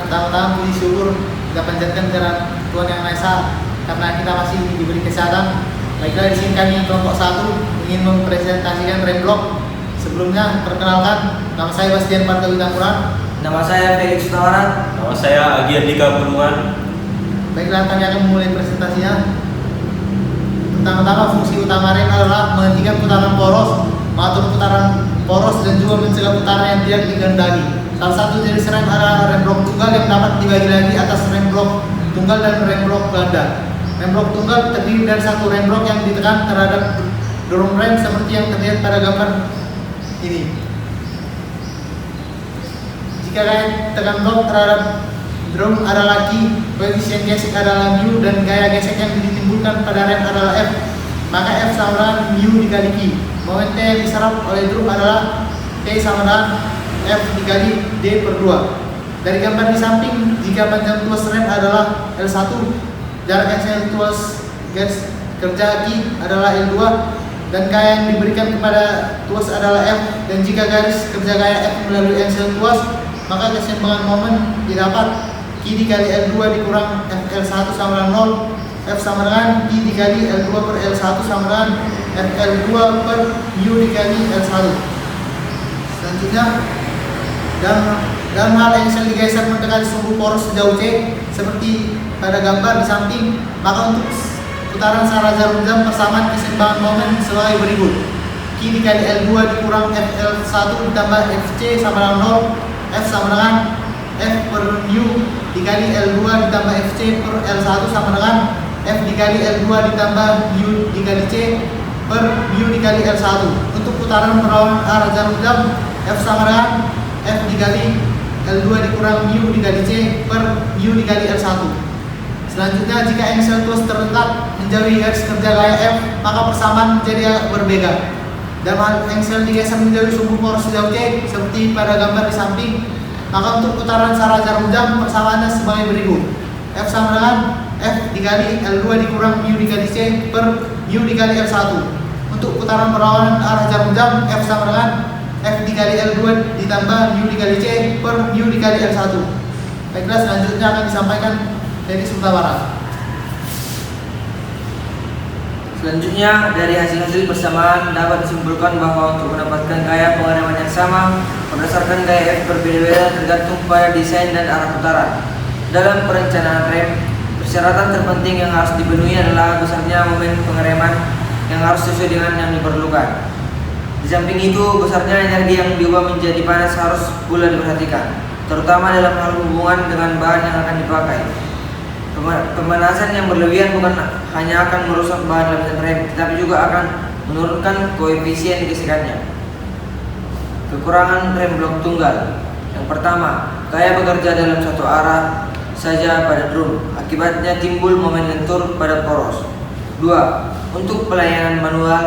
pertama-tama puji syukur kita panjatkan kepada Tuhan Yang Maha Esa karena kita masih diberi kesehatan. Baiklah, di sini kami kelompok 1 ingin mempresentasikan remblok. Sebelumnya perkenalkan, nama saya Bastian Parta Witapuran. Nama saya Felix Tawaran. Nama saya Agi Andika Bulungan. Baiklah, kami akan memulai presentasinya. Pertama-tama, fungsi utama rem adalah menghentikan putaran poros, mengatur putaran poros, dan juga mencegah putaran yang tidak dikehendaki. Salah satu jenis rem adalah rem blok tunggal yang dapat dibagi lagi atas rem blok tunggal dan rem blok ganda. Rem blok tunggal terdiri dari satu rem blok yang ditekan terhadap dorong rem seperti yang terlihat pada gambar ini. Jika gaya tekan blok terhadap drum adalah Q, koefisien gesek adalah mu, dan gaya gesek yang ditimbulkan pada rem adalah F, maka F sama dengan mu dikali Q. Momen T yang diserap oleh drum adalah T sama dengan F dikali D per 2. Dari gambar di samping, jika panjang tuas rem adalah L1, jarak aksial tuas gas kerja Q adalah L2, dan gaya yang diberikan kepada tuas adalah F, dan jika garis kerja gaya F melalui aksial tuas, maka keseimbangan momen didapat Q dikali L2 dikurang FL1 sama dengan 0, F sama dengan Q dikali L2 per L1 sama dengan FL2 per mu dikali L1. Selanjutnya, dalam hal angsel digeser mendekati sumbu poros sejauh C seperti pada gambar di samping, maka untuk putaran secara jarum jam persamaan keseimbangan momen sebagai berikut: Q dikali L2 dikurang FL1 ditambah FC sama dengan 0, F sama dengan F per mu dikali L2 ditambah FC per L1 sama dengan F dikali L2 ditambah mu dikali C per mu dikali L1. Untuk putaran berlawanan arah jarum jam, F sama dengan F dikali L2 dikurang mu dikali C per mu dikali L1. Selanjutnya, jika angsel tuas terletak menjauhi garis kerja gaya F, maka persamaan menjadi berbeda. Dalam hal angsel digeser menjauhi sumbu poros sejauh C seperti pada gambar di samping, maka untuk putaran secara jarum jam persamaannya sebagai berikut: F sama dengan F dikali L2 dikurang mu dikali C per mu dikali L1. Untuk putaran berlawanan arah jarum jam, F sama dengan F dikali L2 ditambah mu dikali C per mu dikali L1. Baiklah, selanjutnya akan disampaikan dari Sutawara. Selanjutnya, dari hasil-hasil persamaan dapat disimpulkan bahwa untuk mendapatkan gaya pengereman yang sama berdasarkan gaya F berbeda-beda tergantung pada desain dan arah putaran. Dalam perencanaan rem, persyaratan terpenting yang harus dipenuhi adalah besarnya momen pengereman yang harus sesuai dengan yang diperlukan. Di samping itu, besarnya energi yang diubah menjadi panas harus pula diperhatikan, terutama dalam hal hubungan dengan bahan yang akan dipakai. Pemanasan yang berlebihan bukan hanya akan merusak bahan lapisan rem, tetapi juga akan menurunkan koefisien gesekannya. Kekurangan rem blok tunggal. Yang pertama, gaya bekerja dalam satu arah saja pada drum, akibatnya timbul momen lentur pada poros. 2. Untuk pelayanan manual,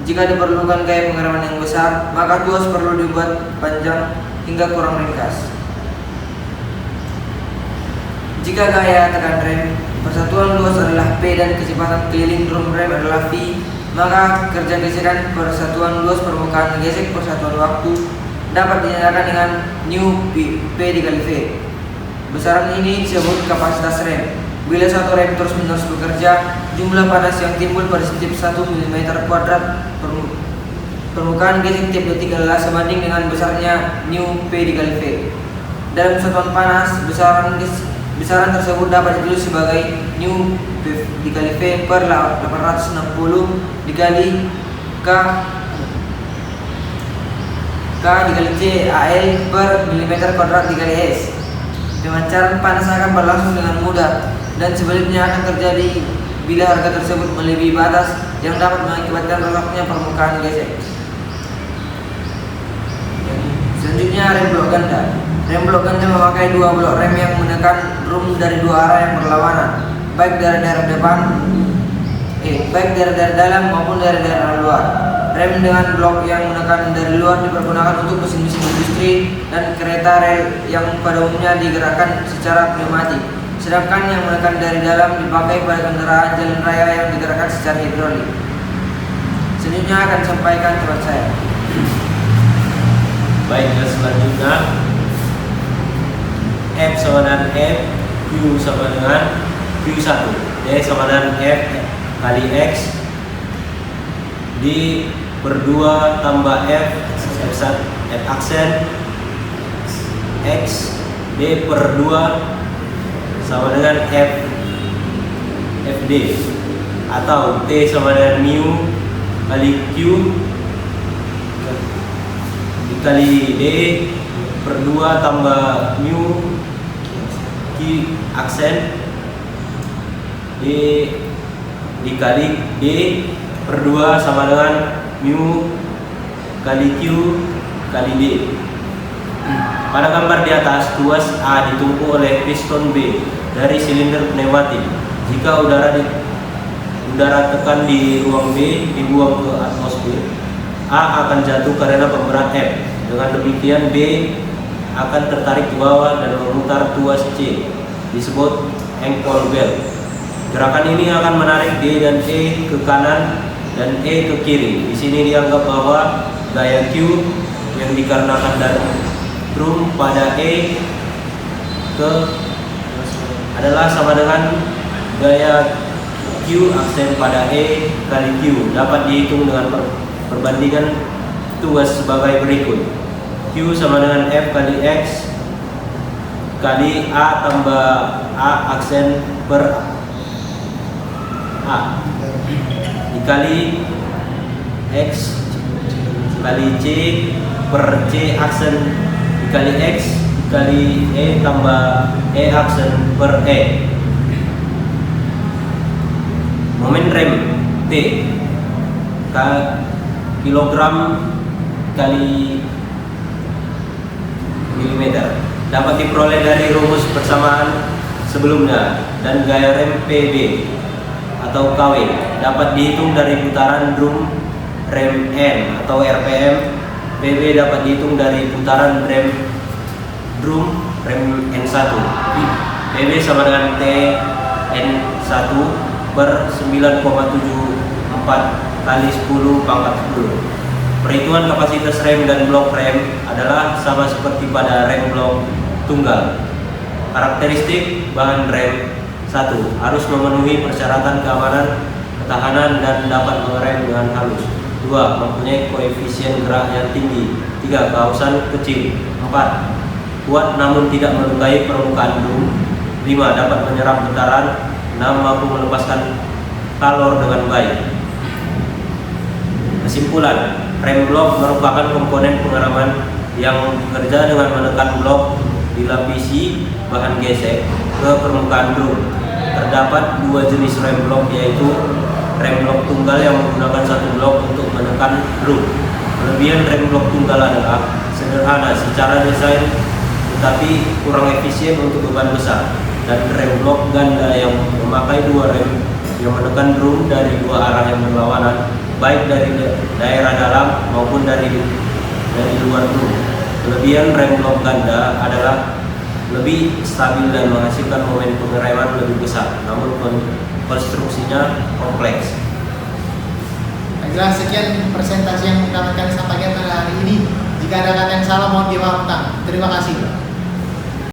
jika diperlukan gaya pengereman yang besar, maka tuas perlu dibuat panjang hingga kurang ringkas. Jika gaya tekan rem, persatuan luas adalah P dan kecepatan keliling drum rem adalah V, maka kerja gesekan persatuan luas permukaan gesek persatuan waktu dapat dinyatakan dengan nu P dikali V. Besaran ini disebut kapasitas rem. Bila suatu rem terus-menerus bekerja, jumlah panas yang timbul pada setiap 1 mm kuadrat permukaan gesek tiap detik adalah sebanding dengan besarnya nu P dikali V. Dalam satuan panas, besaran tersebut dapat ditulis sebagai nu dikali V per 860 dikali K dikali C AL per mm kuadrat dikali S. Pemancaran panas akan berlangsung dengan mudah, dan sebaliknya akan terjadi bila harga tersebut melebihi batas yang dapat mengakibatkan rusaknya permukaan gesek. Selanjutnya, rem blok ganda. Rem blok ganda memakai dua blok rem yang menekan drum dari dua arah yang berlawanan, baik dari daerah dalam maupun dari daerah luar. Rem dengan blok yang menekan dari luar dipergunakan untuk mesin-mesin industri dan kereta rel yang pada umumnya digerakkan secara pneumatik, sedangkan yang menekan dari dalam dipakai pada kendaraan jalan raya yang digerakkan secara hidrolik. Selanjutnya akan disampaikan teman saya. Baik, dan selanjutnya F sama dengan F, Q sama dengan Q1, D sama dengan F kali X, D per 2 tambah F aksen X, D per 2 sama dengan FD, atau T sama dengan mu kali Q dikali D per 2 tambah mu Q aksen D dikali D per 2 sama dengan mu kali Q kali D. Pada gambar di atas, tuas A ditumpu oleh piston B dari silinder pneumatik. Jika udara tekan di ruang B dibuang ke atmosfer, A akan jatuh karena pemberat F. Dengan demikian B akan tertarik ke bawah dan memutar tuas C, disebut angle belt. Gerakan ini akan menarik D dan E ke kanan dan E ke kiri. Di sini dianggap bahwa gaya Q yang dikarenakan dari drum pada E ke adalah sama dengan gaya Q aksen pada E kali Q. Dapat dihitung dengan perbandingan tuas sebagai berikut. Q sama dengan F kali X kali A tambah A aksen per A dikali X kali C per C aksen dikali X dikali E tambah E aksen per E. Momen rem T kilogram kali milimeter dapat diperoleh dari rumus persamaan sebelumnya, dan gaya rem PB atau KW dapat dihitung dari putaran drum rem N atau RPM. PB dapat dihitung dari putaran rem drum rem N1. PB sama dengan T N1 per 9,74 kali 10 pangkat 10. Perhitungan kapasitas rem dan blok rem adalah sama seperti pada rem blok tunggal. Karakteristik bahan rem: 1. Harus memenuhi persyaratan keamanan, ketahanan, dan dapat mengerem dengan halus. 2. Mempunyai koefisien gerak yang tinggi. 3. Kehausan kecil. 4. Kuat namun tidak melukai permukaan drum. 5. Dapat menyerap getaran. 6. Mampu melepaskan kalor dengan baik. Kesimpulan: rem blok merupakan komponen pengereman yang bekerja dengan menekan blok dilapisi bahan gesek ke permukaan drum. Terdapat dua jenis rem blok, yaitu rem blok tunggal yang menggunakan satu blok untuk menekan drum. Kelebihan rem blok tunggal adalah sederhana secara desain tetapi kurang efisien untuk beban besar, dan rem blok ganda yang memakai dua rem yang menekan drum dari dua arah yang berlawanan, baik dari daerah dalam maupun dari luar drum. Kelebihan rem blok ganda adalah lebih stabil dan menghasilkan momen pengereman lebih besar, namun konstruksinya kompleks. Baiklah, sekian presentasi yang dapat kami sampaikan pada hari ini. Jika ada kata yang salah mohon dimaafkan. Terima kasih.